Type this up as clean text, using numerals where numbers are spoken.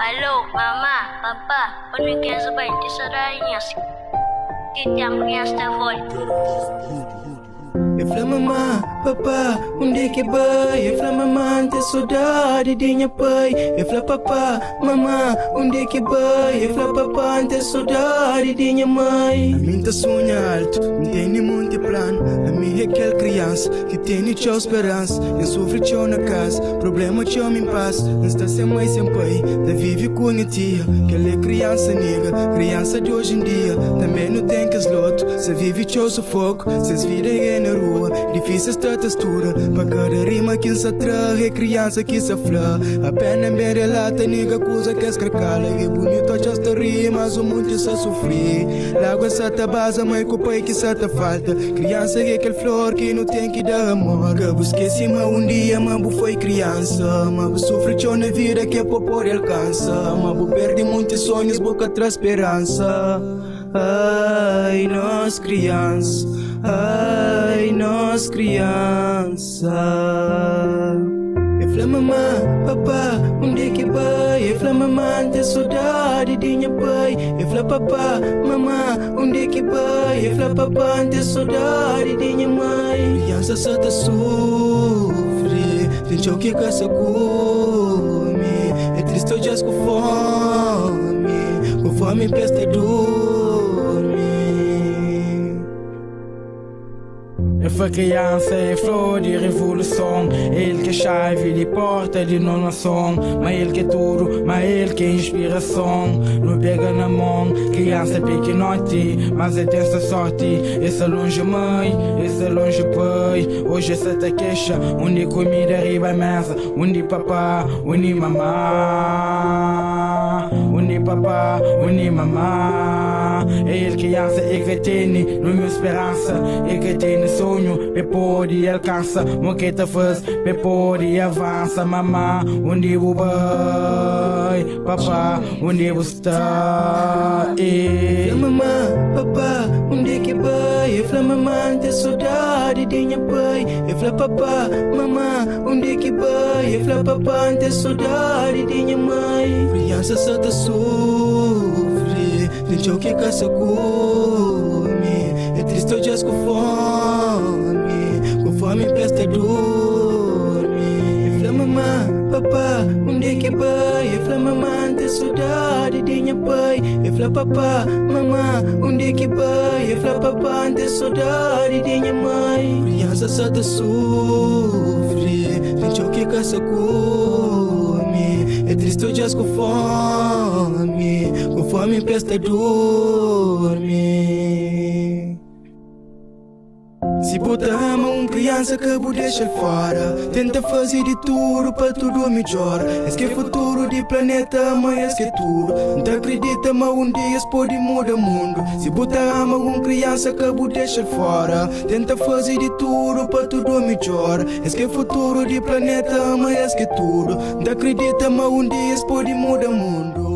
Alô, mamá, papá, quando criança bem, tesourinhas, que tem a criança da voz. Eu falo mamã, papá, onde é que vai? Eu falo mamã, te saudade de minha pai. Eu falo papá, mamã, onde é que vai? Eu falo papá, te saudade de minha mãe. A minha sonha alto, não tem muito plano. A minha é aquela criança que tem tchau esperança. Eu sofro tchau na casa, problema tchau me paz. Não está sem mãe, sem pai, da vive com a tia. Que ela é criança nega, criança de hoje em dia. Também não tem que esloto, se vive tchau sufoco. Se as vidas é na rua, difícil esta textura. Para cada rima que se atrai, é criança que se afla. A pena me relata, nega coisa que escracala. É bonito a esta rima, mas o mundo se sofrer. Lago essa tabasa, mãe com pai que se te falta. Criança é aquele flor que não tem que dar amor. Que eu esqueci, mas dia, mas foi criança. Mas sofre tchau na vida que é por poder alcança. Mas perde muitos sonhos, boca traz esperança. Ai, nós criança. Ai, nós criança. Eu falo mamã, papá, onde é que vai? Eu falo mamã, te saudade de minha pai. Eu falo papá, mamã, onde é que vai? Eu falo papá, te saudade de minha mãe. Criança só te sofre, tem tchau que caça come. É triste eu já com fome empresta dorme. Eu fui criança e flor de revolução. Ele que é chave de porta de nonação. Mas ele que é tudo, mas ele que é inspiração. Não pega na mão, criança pequenote. Mas é tem essa sorte. Esse é longe mãe, esse é longe pai. Hoje essa te queixa, onde comida arriba a mesa. Onde papá, onde mamá. Onde papá, onde mamá. É ele criança e que tem no meu esperança. E que tem sonho, pe pode alcança. Moqueta faz, pe pode avança. Mamá, onde eu vai? Papá, onde eu está? Mamã, papá, onde é que vai? Eu falo mamã, te saudade de minha pai. Eu falo papá, mamã, onde é que vai? Eu falo papá, te saudade de minha mãe. Criança só te sofre, tem tchau que caça come. É triste eu já com fome empresta dorme. Eu falo mamã, papá, onde é que vai? Eu falo mamã, te saudade de minha pai. Eu falo papá, mamã, onde é que vai? Eu falo papá, te saudade de minha mãe. Criança só te sofre, tem tchau que caça come. É triste eu já com fome empresta dorme. Se botar ama criança que vou deixar fora, tenta fazer de tudo para tudo melhor. És que é futuro de planeta, mas és que é tudo. Não acredita, mas dia pode mudar o mundo. Se botar ama criança que vou deixar fora, tenta fazer de tudo para tudo melhor. És que é futuro de planeta, mas és que é tudo. Não acredita, mas dia pode mudar o mundo.